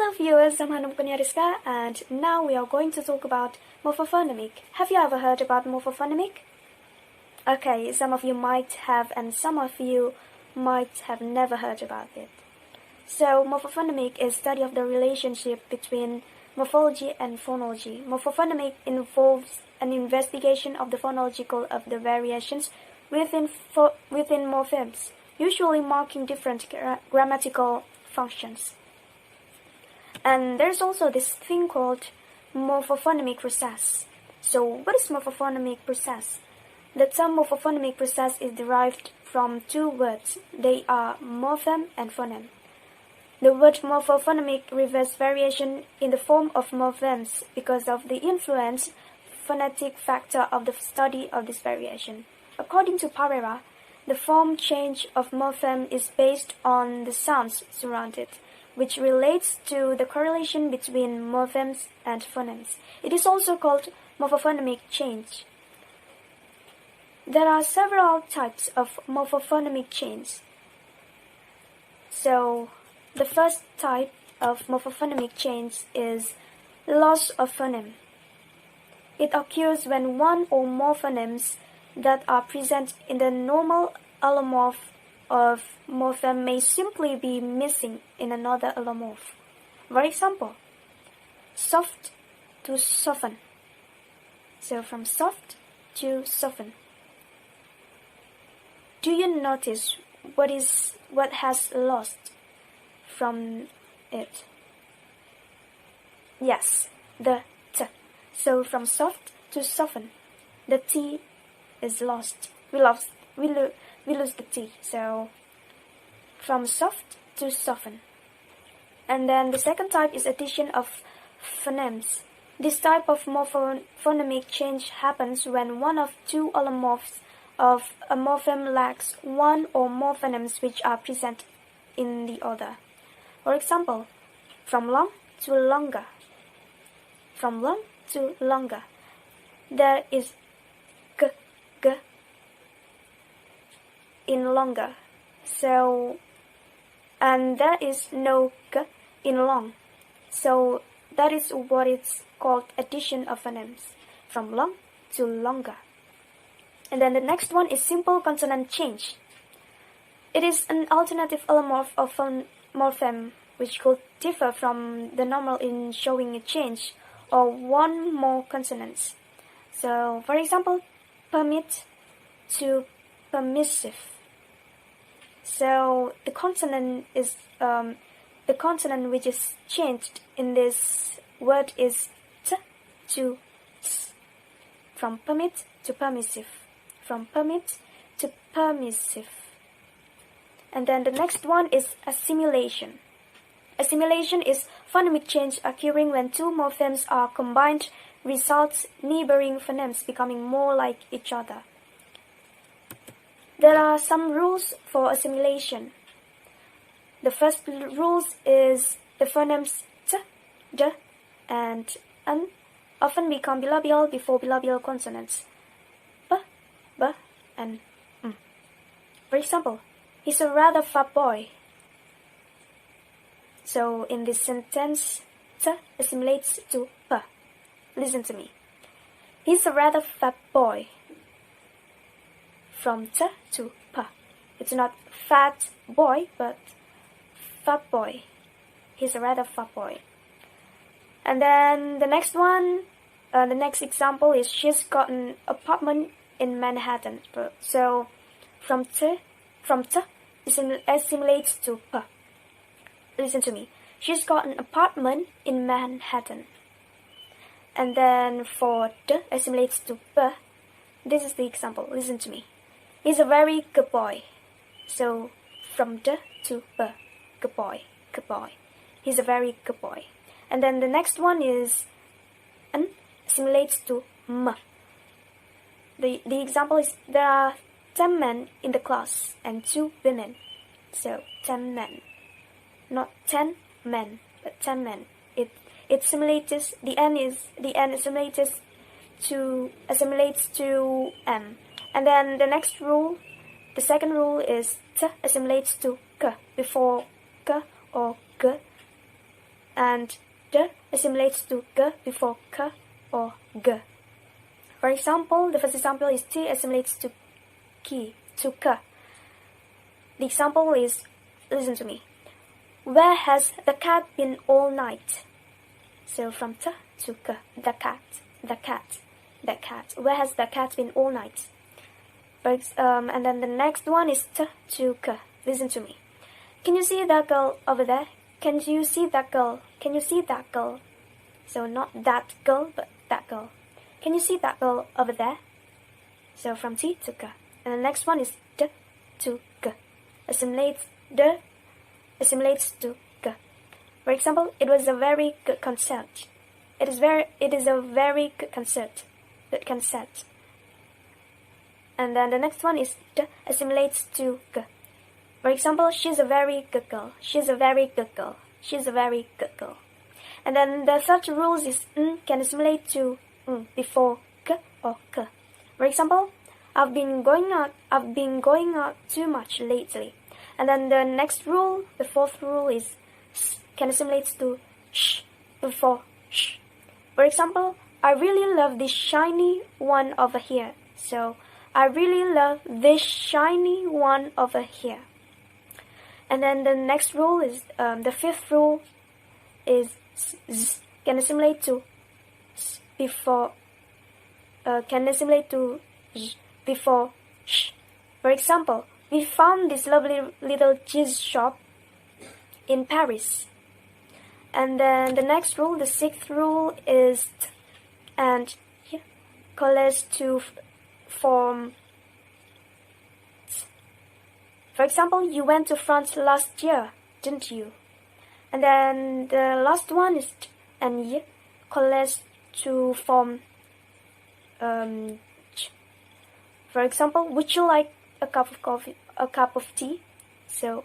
Hello viewers, I'm Hanum, Kurnia, Riska, and now we are going to talk about morphophonemic. Have you ever heard about morphophonemic? Okay, some of you might have, and some of you might have never heard about it. So, morphophonemic is study of the relationship between morphology and phonology. Morphophonemic involves an investigation of the phonological of the variations within morphemes, usually marking different grammatical functions. And there's also this thing called morphophonemic process. So what is morphophonemic process? The term morphophonemic process is derived from two words. They are morpheme and phoneme. The word morphophonemic refers variation in the form of morphemes because of the influence phonetic factor of the study of this variation. According to Parera, the form change of morpheme is based on the sounds surrounded, which relates to the correlation between morphemes and phonemes. It is also called morphophonemic change. There are several types of morphophonemic change. So, the first type of morphophonemic change is loss of phoneme. It occurs when one or more phonemes that are present in the normal allomorph of morpheme may simply be missing in another allomorph. For example, soft to soften. So from soft to soften. Do you notice what has lost from it? Yes, the t. So from soft to soften, the t is lost. We lose the t. So from soft to soften. And then the second type is addition of phonemes. This type of morphophonemic change happens when one of two allomorphs of a morpheme lacks one or more phonemes which are present in the other. For example, from long to longer. From long to longer. There is g in longer. So, and there is no g in long. So that is what is called addition of phonemes, from long to longer. And then the next one is simple consonant change. It is an alternative allomorph of morpheme which could differ from the normal in showing a change or one more consonants. So, for example, permit to permissive. So the consonant is the consonant which is changed in this word is t to s. From permit to permissive. From permit to permissive. And then the next one is assimilation. Assimilation is phonemic change occurring when two morphemes are combined, results neighboring phonemes becoming more like each other. There are some rules for assimilation. The first rules is the phonemes t, d, and n often become bilabial before bilabial consonants. B, b, and m. For example, he's a rather fat boy. So in this sentence, t assimilates to p. Listen to me. He's a rather fat boy. From t to p. It's not fat boy, but fat boy. He's a rather fat boy. And then the next one, the next example is she's got an apartment in Manhattan. So from t assimilates to p. Listen to me. She's got an apartment in Manhattan. And then for d assimilates to p. This is the example. Listen to me. He's a very good boy. So from d to p. Good boy. Good boy. He's a very good boy. And then the next one is n assimilates to m. The example is there are 10 men in the class and 2 women. So 10 men. Not 10 men, but 10 men. It assimilates, the n assimilates to m. And then the next rule, the second rule is t assimilates to k before k or g and d assimilates to g before k or g. For example, the first example is t assimilates to k. The example is, listen to me. Where has the cat been all night? So from t to k, the cat. Where has the cat been all night? And then the next one is t to k. Listen to me. Can you see that girl over there? Can you see that girl? Can you see that girl? So not that girl, but that girl. Can you see that girl over there? So from t to k. And the next one is d to k. Assimilates to k. For example, it was a very good concert. It is a very good concert. And then the next one is d assimilates to g. For example, she's a very good girl. She's a very good girl. She's a very good girl. And then the third rule is n can assimilate to before k or k. For example, I've been going out too much lately. And then the next rule, the fourth rule is s can assimilate to sh before sh. For example, I really love this shiny one over here. So I really love this shiny one over here. And then the next rule is, the fifth rule is z can assimilate to s before, can assimilate to sh before sh. For example, we found this lovely little cheese shop in Paris. And then the next rule, the sixth rule is t and here coalesce to form t. For example, you went to France last year, didn't you? And then the last one is t and y coalesce to form ch. For example, would you like a cup of coffee, a cup of tea? So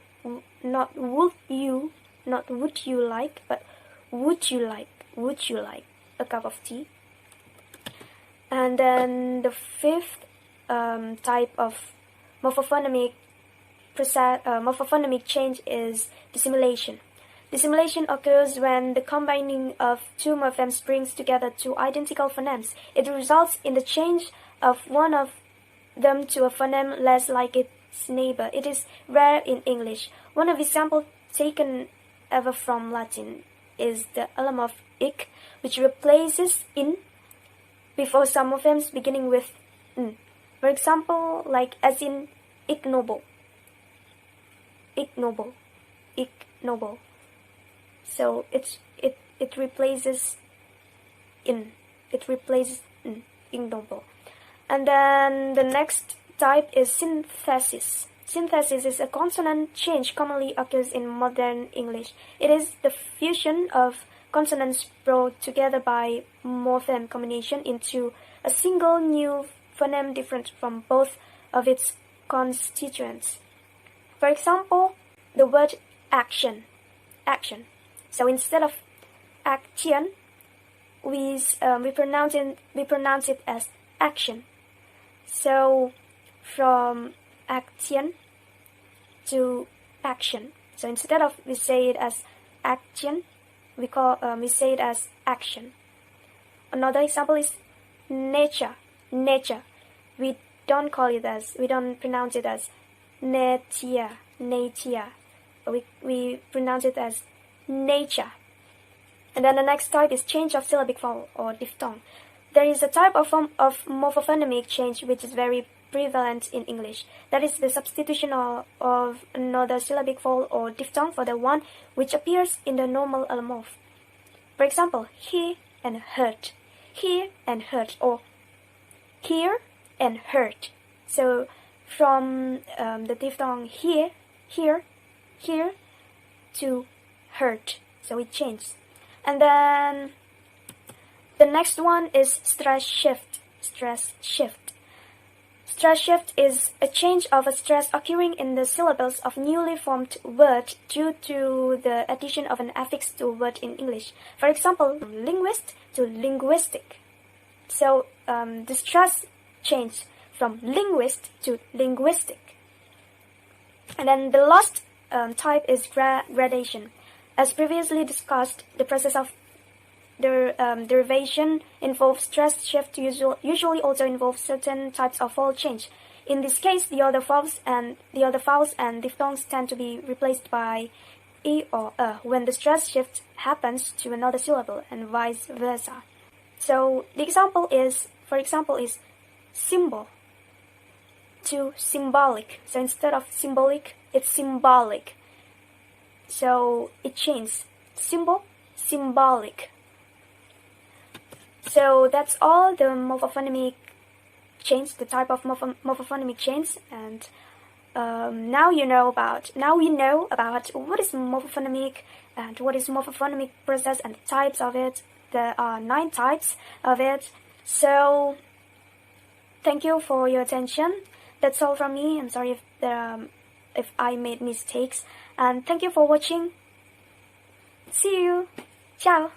not would you like, but would you like a cup of tea? And then the fifth type of morphophonemic change is dissimilation. Dissimilation occurs when the combining of two morphemes brings together two identical phonemes. It results in the change of one of them to a phoneme less like its neighbor. It is rare in English. One of the examples taken ever from Latin is the allomorph ic, which replaces in before some morphemes beginning with n. For example, like as in ignoble. So it replaces in. It replaces n, ignoble. And then the next type is synthesis. Synthesis is a consonant change commonly occurs in modern English. It is the fusion of consonants brought together by morpheme combination into a single new phoneme different from both of its constituents. For example, the word action. So instead of action, we pronounce it as action. So from action to action. So instead of we say it as action, we say it as action. Another example is nature. We don't pronounce it as nature. We pronounce it as nature. And then the next type is change of syllabic vowel or diphthong. There is a type of morphophonemic change which is very prevalent in English. That is the substitution of another syllabic vowel or diphthong for the one which appears in the normal allomorph. For example, hear and hurt. Hear and hurt, or hear and hurt. So from the diphthong here to hurt. So it changes. And then the next one is stress shift. Stress shift is a change of a stress occurring in the syllables of newly formed word due to the addition of an affix to a word in English. For example, linguist to linguistic. So the stress change from linguist to linguistic. And then the last type is gradation. As previously discussed, the process of derivation involves stress shift, usually also involves certain types of vowel change. In this case, the other vowels and diphthongs tend to be replaced by e or when the stress shift happens to another syllable, and vice versa. So the example is, for example, is symbol to symbolic. So instead of symbolic, it's symbolic. So it changes. Symbol, symbolic. So that's all the morphophonemic change, the type of morphophonemic change, and now we know about what is morphophonemic and what is morphophonemic process and the types of it. There are 9 types of it. So thank you for your attention. That's all from me. I'm sorry if I made mistakes, and thank you for watching. See you. Ciao.